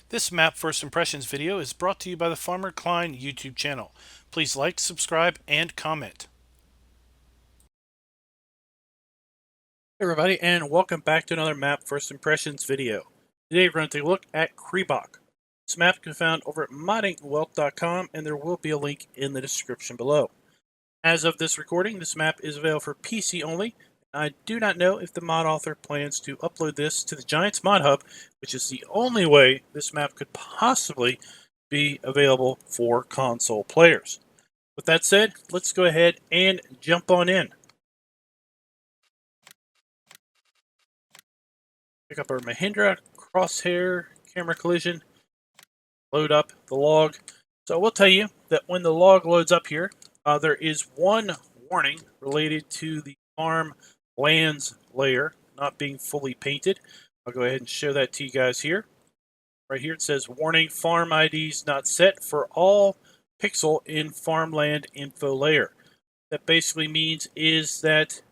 This map first impressions video is brought to you by the Farmer Klein YouTube channel. Please like, subscribe, and comment. Hey everybody, and welcome back to another map first impressions video. Today we're going to take a look at Krebach. This map can be found over at moddingwealth.com, and there will be a link in the description below. As of this recording, this map is available for PC only. I do not know if the mod author plans to upload this to the Giants Mod Hub, which is the only way this map could possibly be available for console players. With that said, let's go ahead and jump on in. Pick up our Mahindra, crosshair, camera collision, load up the log. So I will tell you that when the log loads up here, there is one warning related to the farm lands layer not being fully painted. I'll go ahead and show that to you guys here. Right here it says warning, farm IDs not set for all pixel in farmland info layer. That basically means is that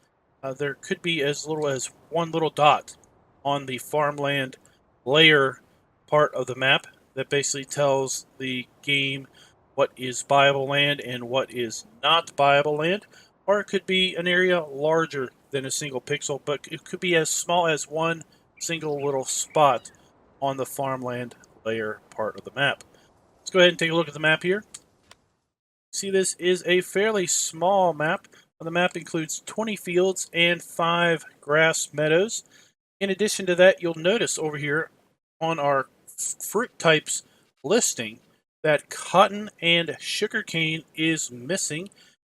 there could be as little as one little dot on the farmland layer part of the map that basically tells the game what is buyable land and what is not buyable land. Or it could be an area larger than a single pixel, but it could be as small as one single little spot on the farmland layer part of the map. Let's go ahead and take a look at the map here. See, this is a fairly small map. The map includes 20 fields and 5 grass meadows. In addition to that, you'll notice over here on our fruit types listing that cotton and sugarcane is missing,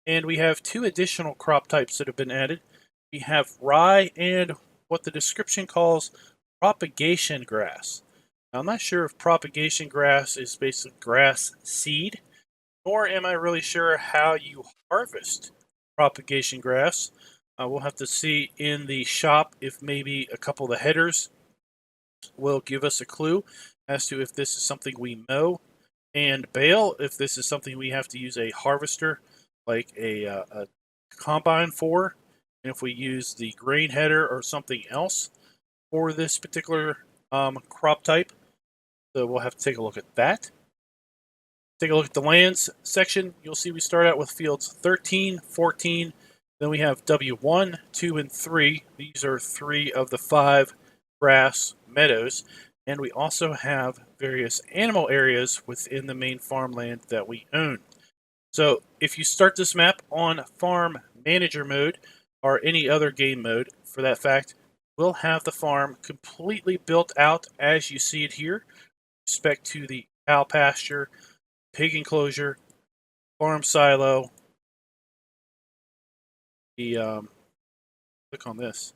and we have 2 additional crop types that have been added. We have rye and what the description calls propagation grass. Now, I'm not sure if propagation grass is basically grass seed, nor am I really sure how you harvest propagation grass. We'll have to see in the shop if maybe a couple of the headers will give us a clue as to if this is something we mow and bale, if this is something we have to use a harvester like a combine for, and if we use the grain header or something else for this particular crop type. So we'll have to take a look at that. Take a look at the lands section. You'll see we start out with fields 13, 14. Then we have W1, 2, and 3. These are 3 of the 5 grass meadows. And we also have various animal areas within the main farmland that we own. So if you start this map on farm manager mode or any other game mode for that fact, we'll have the farm completely built out as you see it here with respect to the cow pasture, pig enclosure, farm silo. Click on this.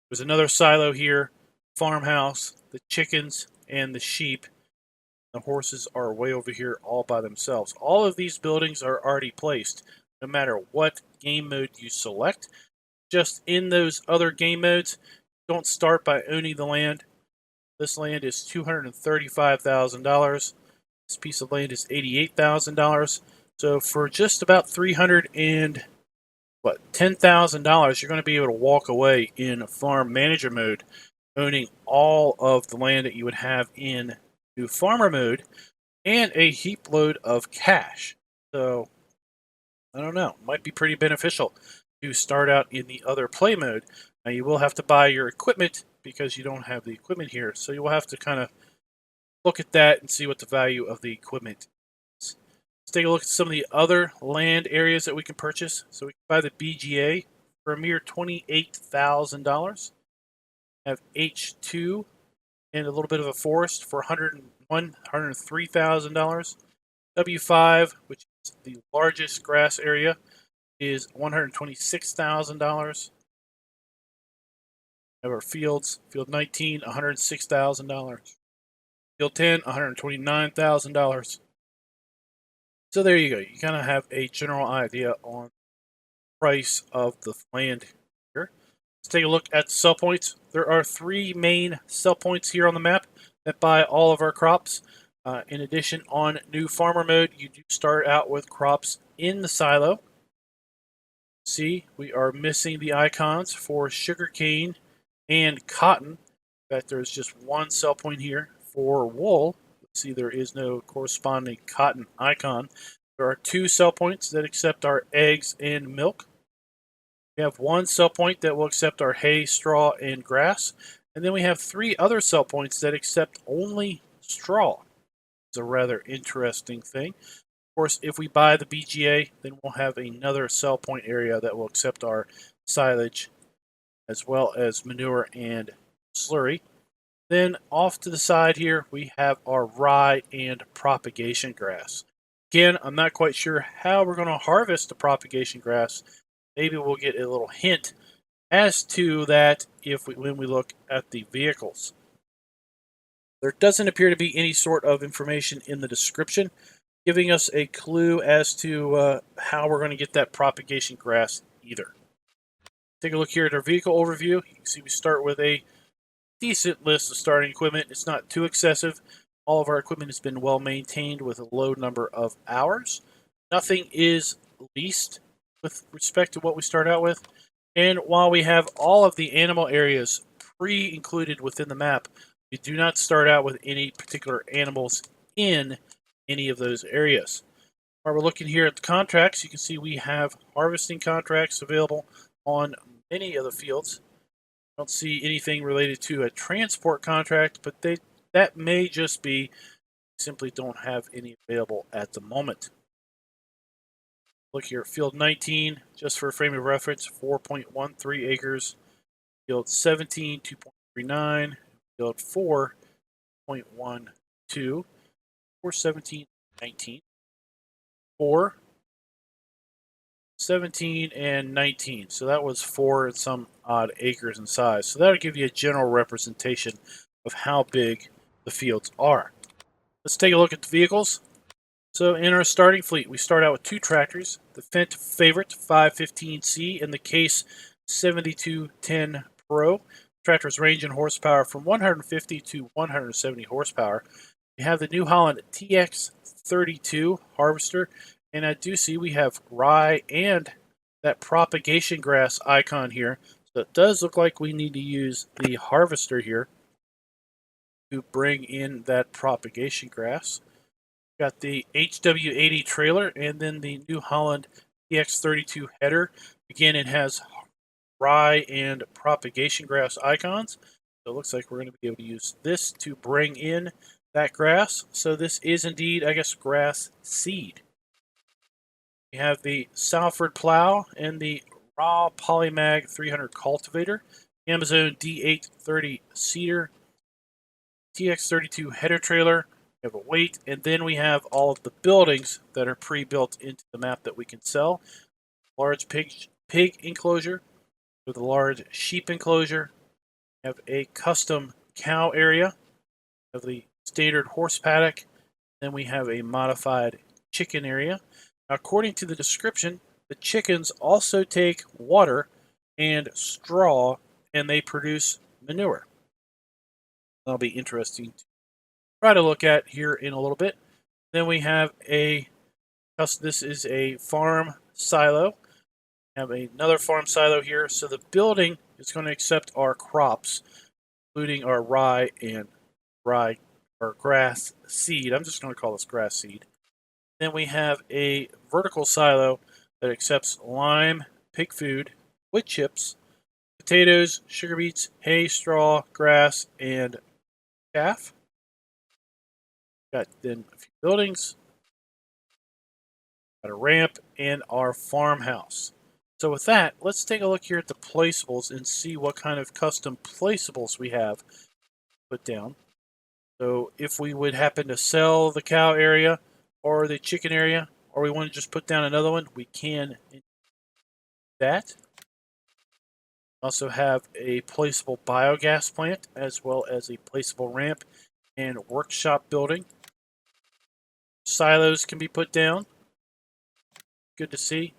There's another silo here, farmhouse, the chickens, and the sheep. The horses are way over here all by themselves. All of these buildings are already placed, no matter what game mode you select. Just in those other game modes, don't start by owning the land. This land is $235,000. This piece of land is $88,000. So for just about $10,000, you're going to be able to walk away in farm manager mode, owning all of the land that you would have in new farmer mode, and a heap load of cash. So I don't know, might be pretty beneficial to start out in the other play mode. Now you will have to buy your equipment because you don't have the equipment here, so you will have to kind of look at that and see what the value of the equipment is. Let's take a look at some of the other land areas that we can purchase. So we can buy the BGA for a mere $28,000. Have H2 and a little bit of a forest for $103,000. W5, which is the largest grass area, is $126,000. Have our fields, field 19, $106,000. Field 10, $129,000. So there you go. You kind of have a general idea on the price of the land here. Let's take a look at sell points. There are 3 main sell points here on the map that buy all of our crops. In addition, on new farmer mode, you do start out with crops in the silo. See, we are missing the icons for sugarcane and cotton. In fact, there's just one sell point here for wool. See, there is no corresponding cotton icon. There are 2 sell points that accept our eggs and milk. We have 1 sell point that will accept our hay, straw, and grass. And then we have 3 other sell points that accept only straw. It's a rather interesting thing. Of course, if we buy the BGA, then we'll have another sell point area that will accept our silage as well as manure and slurry. Then off to the side here, we have our rye and propagation grass. Again, I'm not quite sure how we're going to harvest the propagation grass. Maybe we'll get a little hint as to that when we look at the vehicles. There doesn't appear to be any sort of information in the description giving us a clue as to how we're going to get that propagation grass either. Take a look here at our vehicle overview. You can see we start with a decent list of starting equipment. It's not too excessive. All of our equipment has been well maintained with a low number of hours. Nothing is leased with respect to what we start out with. And while we have all of the animal areas pre-included within the map, we do not start out with any particular animals in any of those areas. While we're looking here at the contracts, you can see we have harvesting contracts available on many of the fields. I don't see anything related to a transport contract, but that may just be simply don't have any available at the moment. Look here, field 19, just for a frame of reference, 4.13 acres. Field 17, 2.39. Field 4.12, 417, 19. 4, 17, and 19. So that was 4 and some odd acres in size. So that'll give you a general representation of how big the fields are. Let's take a look at the vehicles. So in our starting fleet, we start out with 2 tractors, the Fendt Favorite 515C and the Case 7210 Pro. Tractors range in horsepower from 150 to 170 horsepower. We have the New Holland TX32 harvester, and I do see we have rye and that propagation grass icon here. So it does look like we need to use the harvester here to bring in that propagation grass. Got the HW80 trailer and then the New Holland TX32 header. Again, it has rye and propagation grass icons. So it looks like we're going to be able to use this to bring in that grass. So this is indeed, I guess, grass seed. We have the Salford plow and the Raw Polymag 300 cultivator, Amazon D830 seeder, TX32 header trailer. We have a weight, and then we have all of the buildings that are pre-built into the map that we can sell. Large pig enclosure with a large sheep enclosure. We have a custom cow area. We have the standard horse paddock. Then we have a modified chicken area. Now, according to the description, the chickens also take water and straw, and they produce manure. That'll be interesting to try to look at here in a little bit. Then we have this is a farm silo. We have another farm silo here. So the building is going to accept our crops, including our rye or grass seed. I'm just going to call this grass seed. Then we have a vertical silo that accepts lime, pig food, wood chips, potatoes, sugar beets, hay, straw, grass, and chaff. Got then a few buildings, got a ramp, and our farmhouse. So with that, let's take a look here at the placeables and see what kind of custom placeables we have put down. So if we would happen to sell the cow area or the chicken area, or we want to just put down another one, we can do that. Also have a placeable biogas plant as well as a placeable ramp and workshop building. Silos can be put down. Good to see.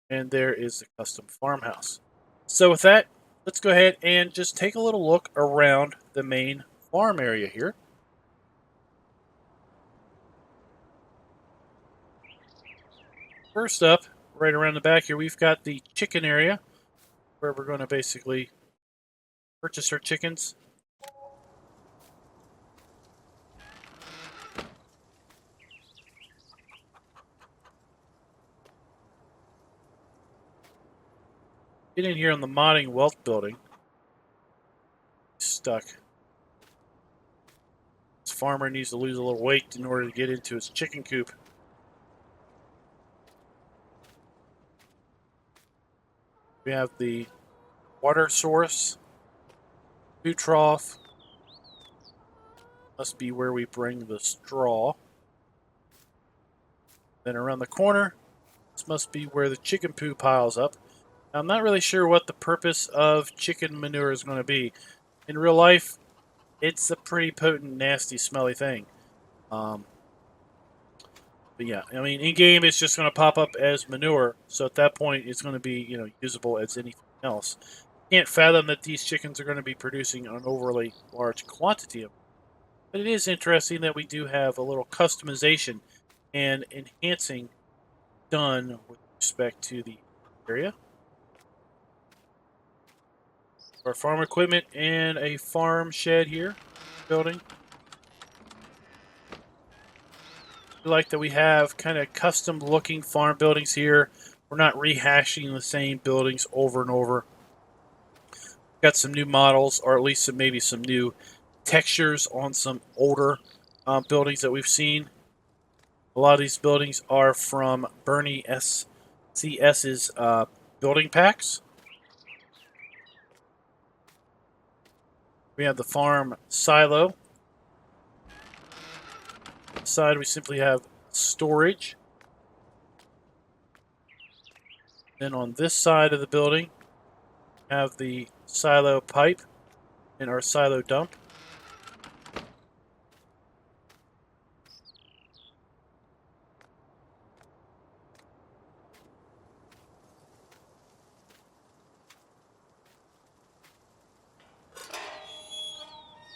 And there is the custom farmhouse. So with that, let's go ahead and just take a little look around the main farm area here. First up, right around the back here, we've got the chicken area where we're going to basically purchase our chickens. Get in here on the modding wealth building. Stuck. This farmer needs to lose a little weight in order to get into his chicken coop. We have the water source, food trough. Must be where we bring the straw. Then around the corner, this must be where the chicken poo piles up. Now, I'm not really sure what the purpose of chicken manure is going to be. In real life, it's a pretty potent, nasty, smelly thing. But yeah, I mean, in game, it's just going to pop up as manure. So at that point, it's going to be, usable as anything else. Can't fathom that these chickens are going to be producing an overly large quantity of it. But it is interesting that we do have a little customization and enhancing done with respect to the area. Our farm equipment and a farm shed here building. I like that we have kind of custom looking farm buildings here. We're not rehashing the same buildings over and over. Got some new models, or at least maybe some new textures on some older buildings that we've seen. A lot of these buildings are from BernieSCS's building packs. We have the farm silo. Side we simply have storage. Then on this side of the building, we have the silo pipe and our silo dump.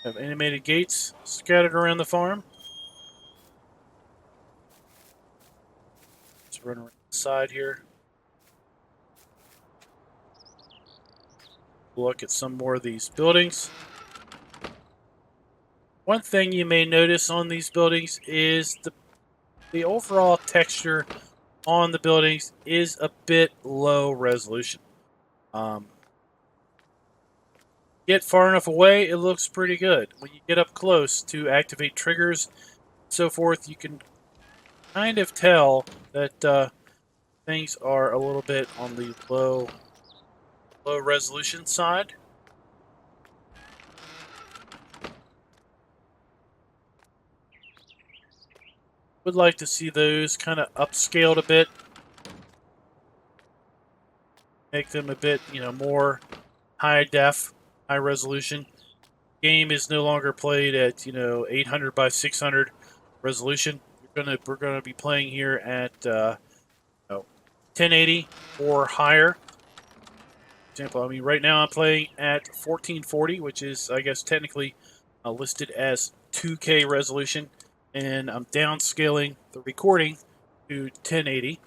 We have animated gates scattered around the farm. Let's run around the side here. Look at some more of these buildings. One thing you may notice on these buildings is the overall texture on the buildings is a bit low resolution. Get far enough away, it looks pretty good. When you get up close to activate triggers and so forth, you can kind of tell that things are a little bit on the low resolution side. Would like to see those kind of upscaled a bit. Make them a bit, more high def, high resolution. Game is no longer played at, 800 by 600 resolution. We're gonna be playing here at 1080 or higher. For example, I mean, right now I'm playing at 1440, which is, I guess, technically listed as 2K resolution, and I'm downscaling the recording to 1080.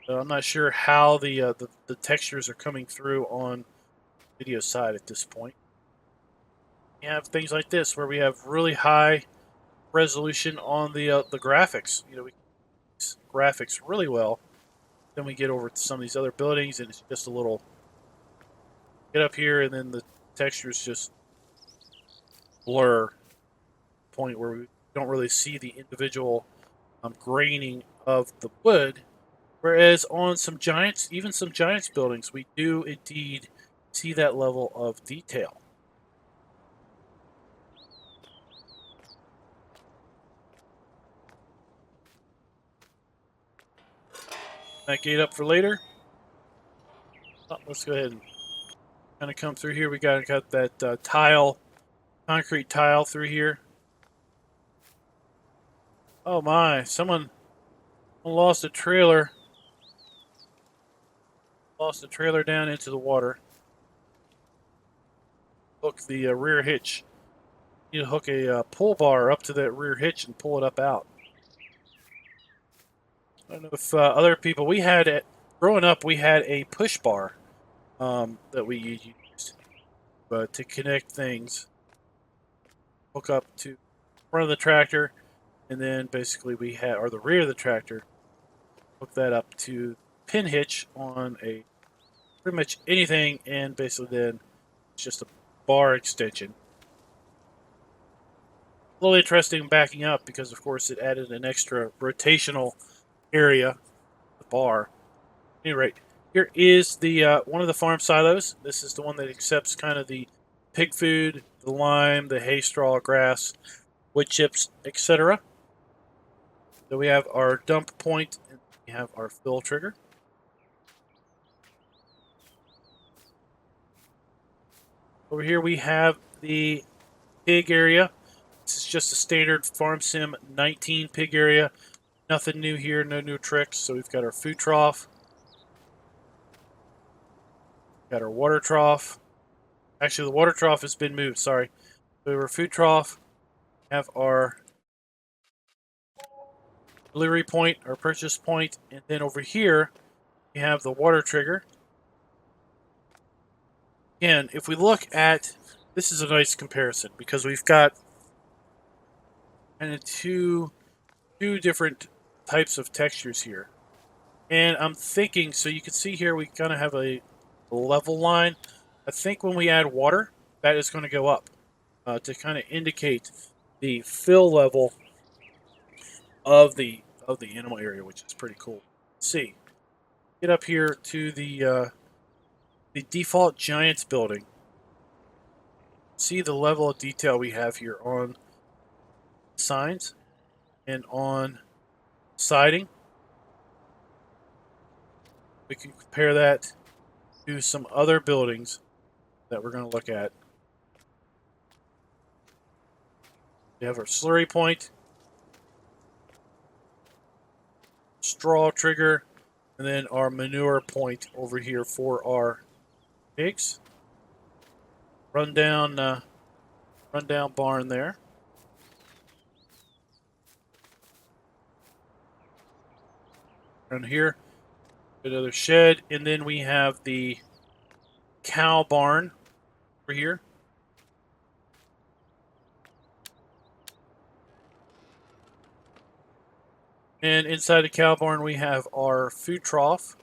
So I'm not sure how the textures are coming through on video side at this point. You have things like this where we have really high resolution on the graphics. We use graphics really well. Then we get over to some of these other buildings, and it's just a little get up here, and then the textures just blur. Point where we don't really see the individual graining of the wood. Whereas on some giants, even some giants buildings, we do indeed see that level of detail. That gate up for later. Oh, let's go ahead and kind of come through here. We got that tile, concrete tile through here. Oh my! Someone lost a trailer. Lost the trailer down into the water. Hook the rear hitch. You need to hook a pull bar up to that rear hitch and pull it up out. I don't know if other people, growing up, we had a push bar that we used. to connect things. Hook up to the front of the tractor, and then basically we have, or the rear of the tractor, hook that up to pin hitch on a pretty much anything, and basically then it's just a bar extension. A little interesting backing up because of course it added an extra rotational area, the bar. At any rate, here is the one of the farm silos. This is the one that accepts kind of the pig food, the lime, the hay, straw, grass, wood chips, etc. So we have our dump point, and we have our fill trigger. Over here we have the pig area. This is just a standard Farm Sim 19 pig area. Nothing new here, no new tricks. So we've got our food trough. Got our water trough. Actually, the water trough has been moved, sorry. So our food trough. Have our delivery point, our purchase point, and then over here we have the water trigger. Again, if we look at, this is a nice comparison because we've got kind of two different types of textures here. And I'm thinking, so you can see here we kind of have a level line. I think when we add water, that is going to go up to kind of indicate the fill level of the animal area, which is pretty cool. Let's see, get up here to the default Giants building. See the level of detail we have here on signs and on siding. We can compare that to some other buildings that we're going to look at. We have our slurry point, straw trigger, and then our manure point over here for our pigs. Rundown barn there. Around here, another shed, and then we have the cow barn over here. And inside the cow barn, we have our food trough.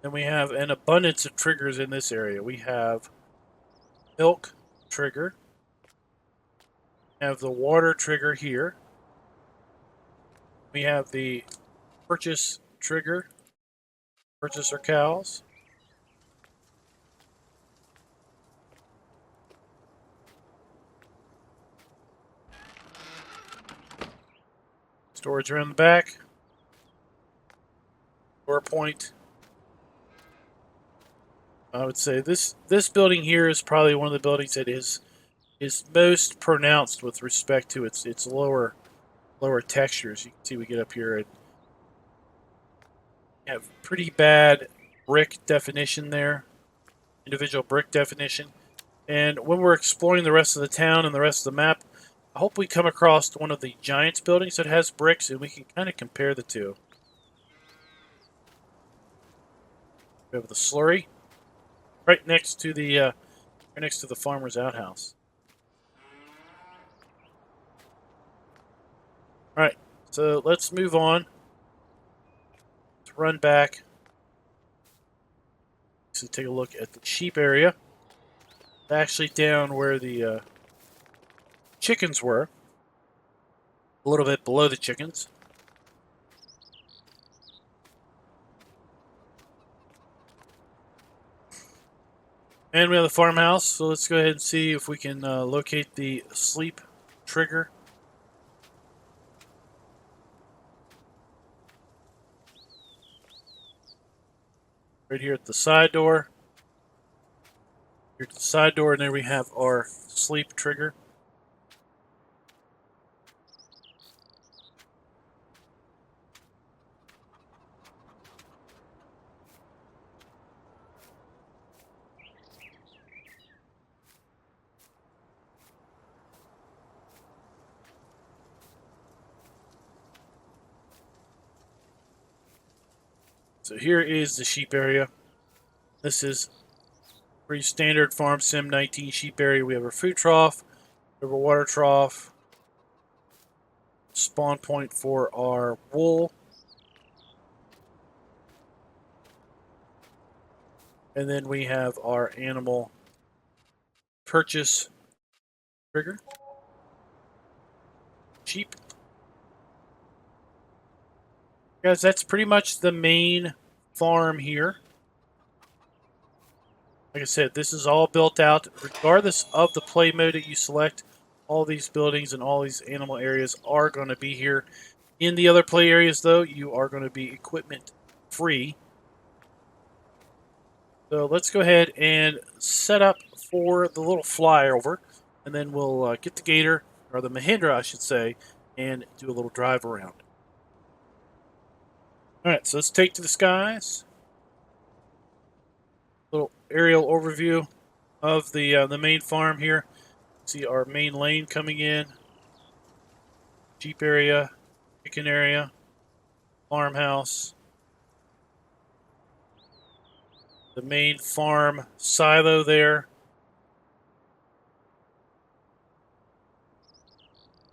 And we have an abundance of triggers in this area. We have milk trigger. We have the water trigger here. We have the purchase trigger. Purchase our cows. Storage around the back. Door point. I would say this building here is probably one of the buildings that is most pronounced with respect to its lower textures. You can see we get up here and have pretty bad brick definition there, individual brick definition. And when we're exploring the rest of the town and the rest of the map, I hope we come across one of the Giants buildings that has bricks and we can kind of compare the two. We have the slurry right next to the farmer's outhouse. All right, so let's move on. Let's run back. So take a look at the sheep area. Actually down where the chickens were. A little bit below the chickens. And we have the farmhouse, so let's go ahead and see if we can locate the sleep trigger. Right here at the side door. Here at the side door, and there we have our sleep trigger. So here is the sheep area. This is pretty standard farm sim 19 sheep area. We have our food trough, we have a water trough, spawn point for our wool, and then we have our animal purchase trigger. Sheep. Guys, that's pretty much the main farm here. Like I said, this is all built out. Regardless of the play mode that you select, all these buildings and all these animal areas are going to be here. In the other play areas, though, you are going to be equipment free. So let's go ahead and set up for the little flyover, and then we'll get the Gator, or the Mahindra, I should say, and do a little drive around. All right, so let's take to the skies. Little aerial overview of the main farm here. See our main lane coming in, Jeep area, chicken area, farmhouse, the main farm silo there.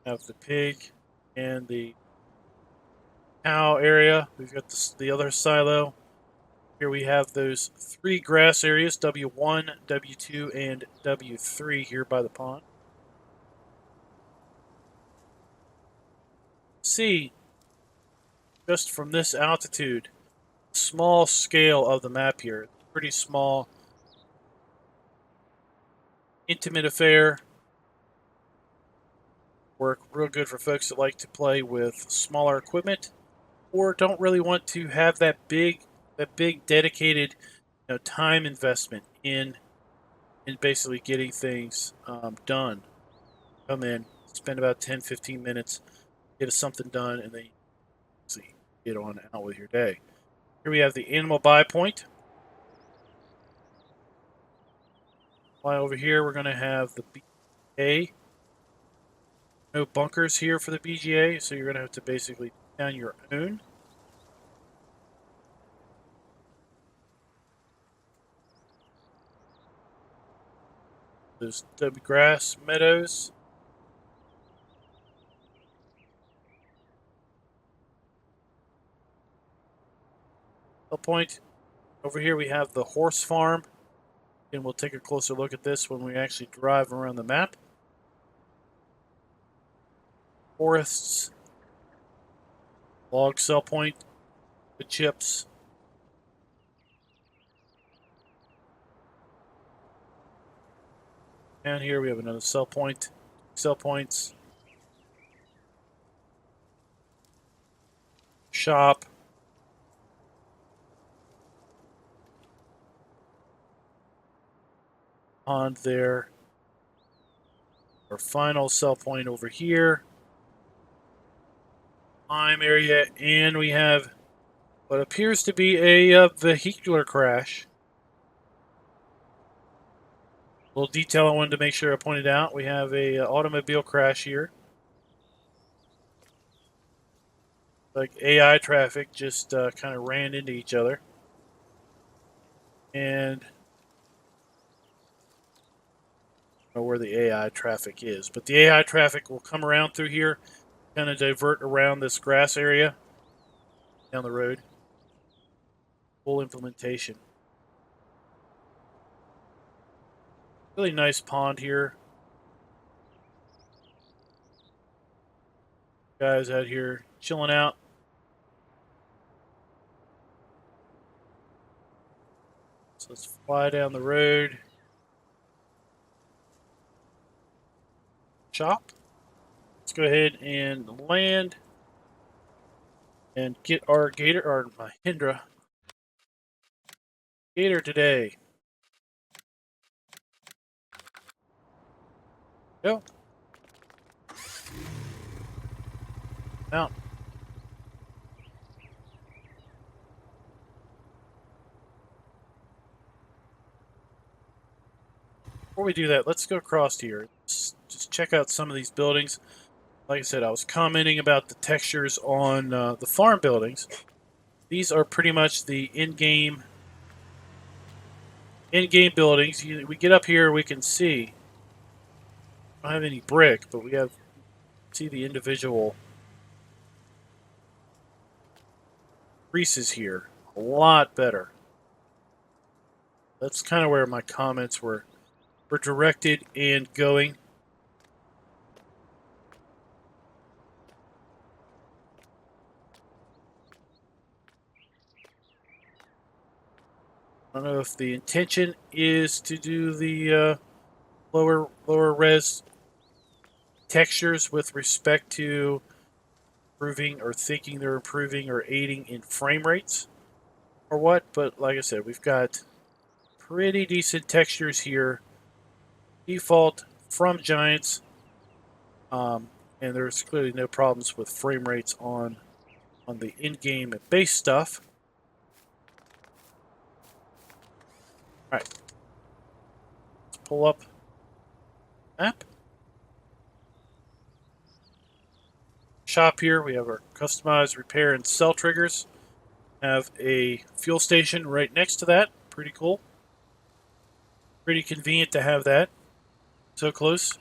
Have the pig and the cow area. We've got the other silo. Here we have those 3 grass areas, W1, W2, and W3 here by the pond. See, just from this altitude, small scale of the map here. Pretty small, intimate affair. Work real good for folks that like to play with smaller equipment or don't really want to have that big dedicated time investment in basically getting things done. Come in, spend about 10-15 minutes, get something done, and then you get on out with your day. Here we have the animal buy point. Fly over here, we're going to have the BGA. No bunkers here for the BGA, so you're going to have to basically put down your own. Those grass meadows. Point. Over here we have the horse farm, and we'll take a closer look at this when we actually drive around the map. Forests, log sell point, the chips. Down here we have another sell point, sell points, shop, pond there. Our final sell point over here. Lime area, and we have what appears to be a vehicular crash. A little detail I wanted to make sure I pointed out. We have a automobile crash here. Like AI traffic just kind of ran into each other. And I don't know where the AI traffic is, but the AI traffic will come around through here, kind of divert around this grass area down the road. Full implementation. Really nice pond here. Guys out here chilling out. So let's fly down the road. Shop. Let's go ahead and land and get our Gator, or Mahindra Gator today. Go. Out. Before we do that, let's go across here. Just check out some of these buildings. Like I said, I was commenting about the textures on the farm buildings. These are pretty much the in-game in-game buildings. We get up here, we can see. I don't have any brick, but we have see the individual creases here a lot better. That's kind of where my comments were directed and going. I don't know if the intention is to do the lower res textures with respect to improving or thinking they're improving or aiding in frame rates or what, but like I said, we've got pretty decent textures here, default from Giants, and there's clearly no problems with frame rates on the in-game base stuff. All right, let's pull up map. Shop here, we have our customized repair and sell triggers. Have a fuel station right next to that. Pretty cool. Pretty convenient to have that so close.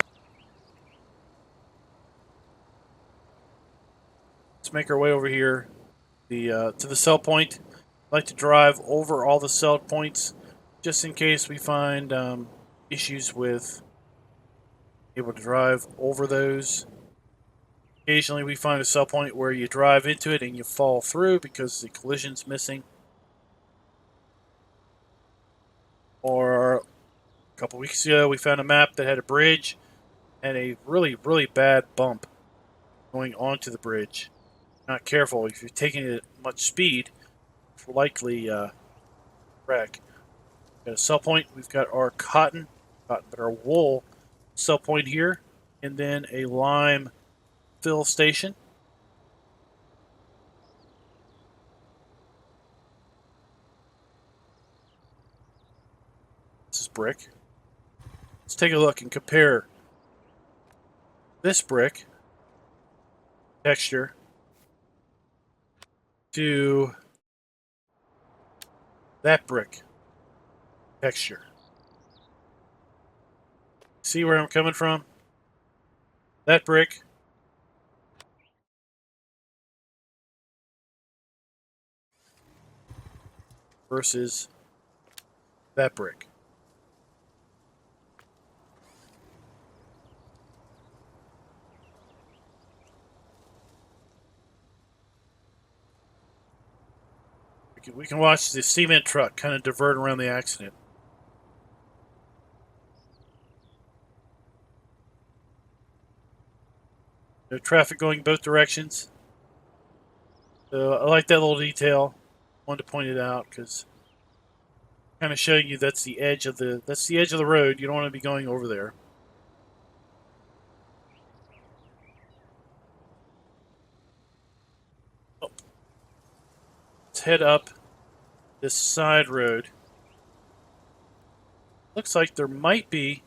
Let's make our way over here to the sell point. I like to drive over all the sell points just in case we find issues with able to drive over those. Occasionally we find a sell point where you drive into it and you fall through because the collision's missing. Or a couple weeks ago we found a map that had a bridge and a really, really bad bump going onto the bridge. Not careful, if you're taking it at much speed, it's likely wreck. Got a sell point, we've got our cotton, but our wool sell point here, and then a lime fill station. This is brick. Let's take a look and compare this brick texture to that brick texture. See where I'm coming from? That brick versus that brick. We can watch the cement truck kind of divert around the accident. No traffic going both directions. So I like that little detail. Wanted to point it out because kind of showing you that's the edge of the road. You don't want to be going over there. Oh. Let's head up this side road. Looks like there might be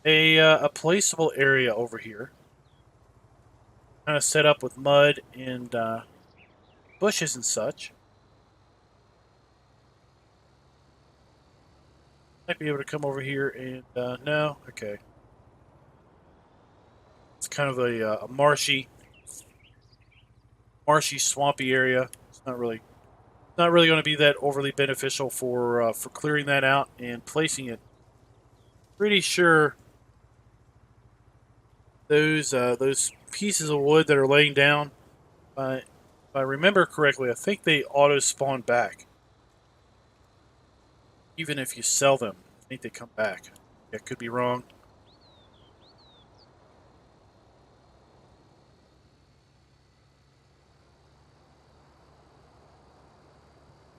a placeable area over here. Kind of set up with mud and bushes and such. Might be able to come over here and no, okay. It's kind of a marshy, swampy area. It's not really going to be that overly beneficial for clearing that out and placing it. Pretty sure those pieces of wood that are laying down, if I remember correctly, I think they auto spawn back. Even if you sell them, I think they come back. I could be wrong.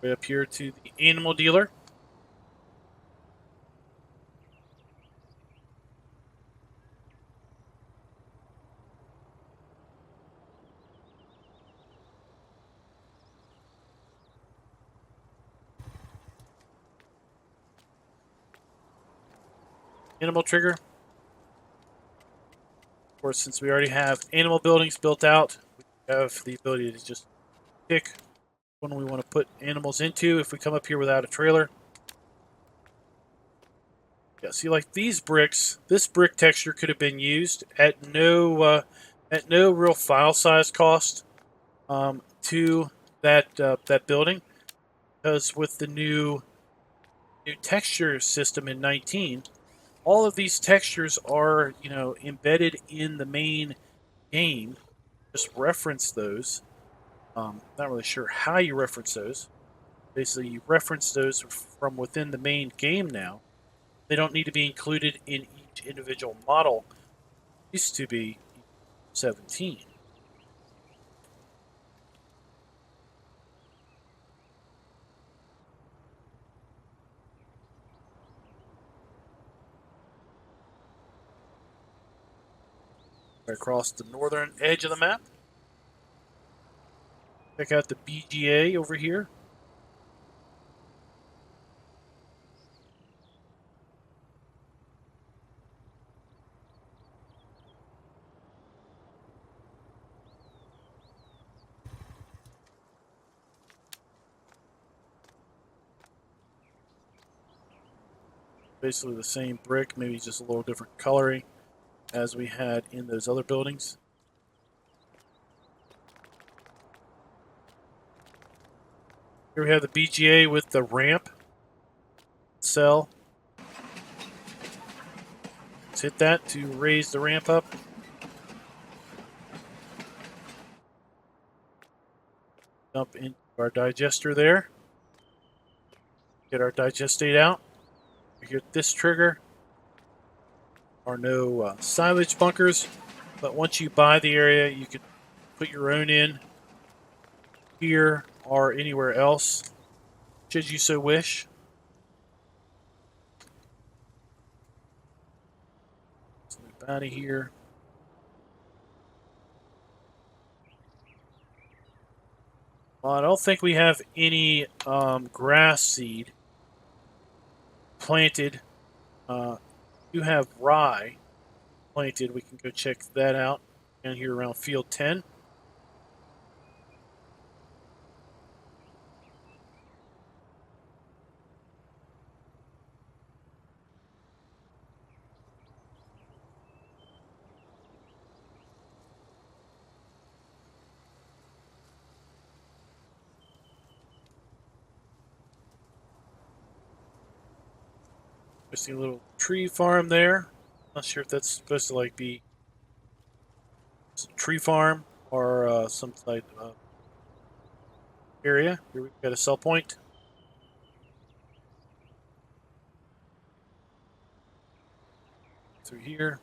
Way up here to the animal dealer. Animal trigger. Of course, since we already have animal buildings built out, we have the ability to just pick one we want to put animals into if we come up here without a trailer. Yeah, see, like these bricks, this brick texture could have been used at no real file size cost to that building, because with the new texture system in 19, all of these textures are embedded in the main game. Just reference those. Not really sure how you reference those. Basically, you reference those from within the main game now. They don't need to be included in each individual model. It used to be 17. Across the northern edge of the map. Check out the BGA over here. Basically the same brick, maybe just a little different coloring as we had in those other buildings. Here we have the BGA with the ramp cell. Let's hit that to raise the ramp up. Dump into our digester there. Get our digestate out. We hit this trigger. Are no silage bunkers, but once you buy the area, you can put your own in here or anywhere else, should you so wish. Let's move out of here. Well, I don't think we have any grass seed planted. You have rye planted. We can go check that out down here around field 10. I see a little tree farm there. Not sure if that's supposed to like be a tree farm or some type of area. Here we've got a sell point. Through here.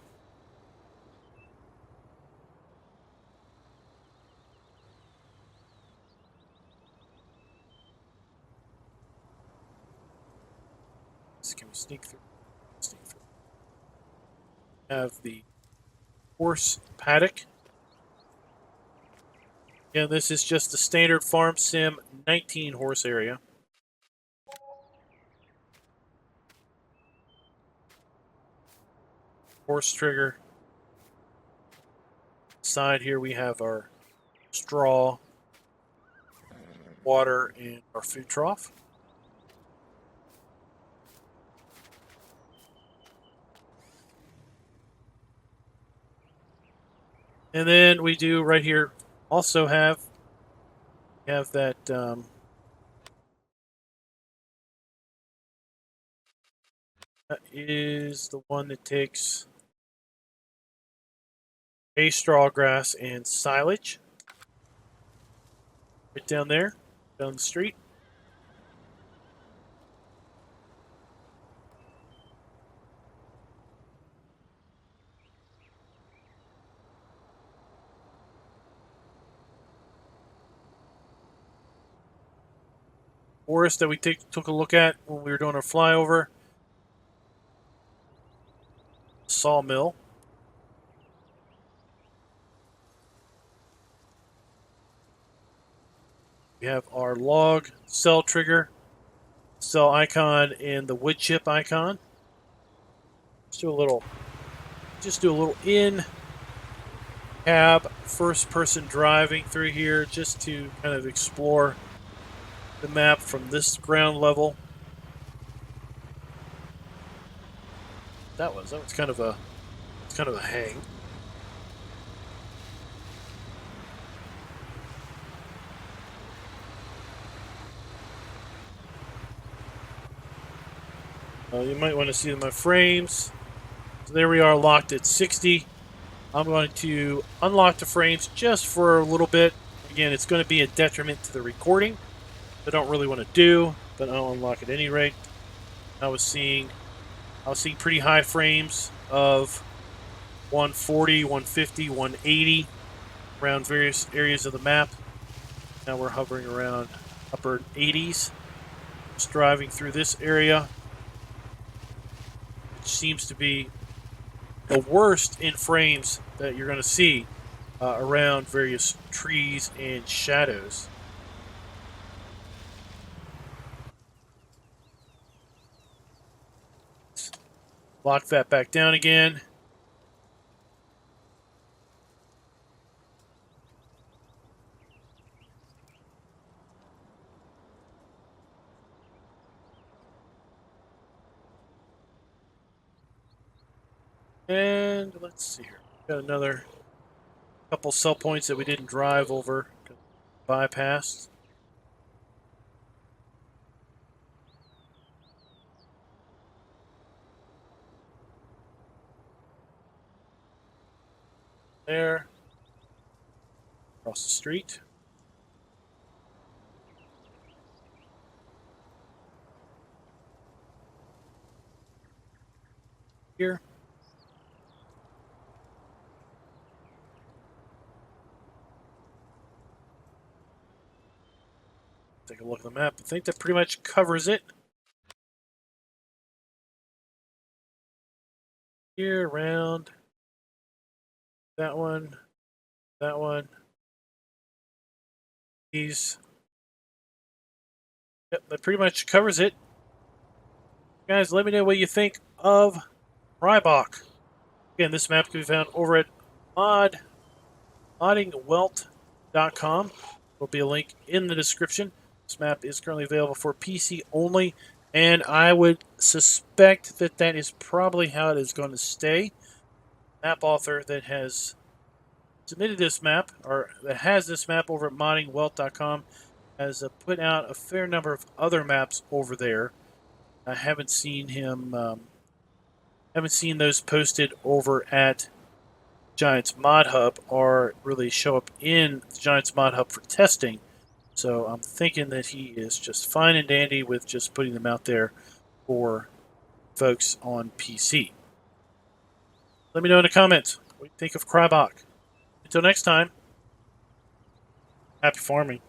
Can we sneak through? Sneak through. Have the horse paddock. Yeah, this is just the standard farm sim 19 horse area. Horse trigger. Side here we have our straw, water, and our food trough. And then we do right here also have that that is the one that takes hay, straw, grass, and silage. Right down there, down the street. Forest that we took a look at when we were doing our flyover. Sawmill. We have our log cell trigger, cell icon, and the wood chip icon. Just do a little in cab first person driving through here just to kind of explore the map from this ground level. That was kind of a hang. You might want to see my frames. So there we are, locked at 60. I'm going to unlock the frames just for a little bit. Again, it's going to be a detriment to the recording. I don't really want to do, but I'll unlock at any rate. I was seeing pretty high frames of 140, 150, 180 around various areas of the map. Now we're hovering around upper 80s. Just driving through this area, which seems to be the worst in frames that you're going to see around various trees and shadows. Lock that back down again. And let's see here. Got another couple sell points that we didn't drive over, bypassed. There. Across the street. Here. Take a look at the map. I think that pretty much covers it. Here, around. That one. That one. These. Yep, that pretty much covers it. Guys, let me know what you think of Krebach. Again, this map can be found over at moddingwelt.com. There'll be a link in the description. This map is currently available for PC only, and I would suspect that that is probably how it is going to stay. Map author that has submitted this map, or that has this map over at moddingwelt.com, has put out a fair number of other maps over there. I haven't seen him. Haven't seen those posted over at Giants Mod Hub or really show up in the Giants Mod Hub for testing. So I'm thinking that he is just fine and dandy with just putting them out there for folks on PC. Let me know in the comments what you think of Krebach. Until next time, happy farming.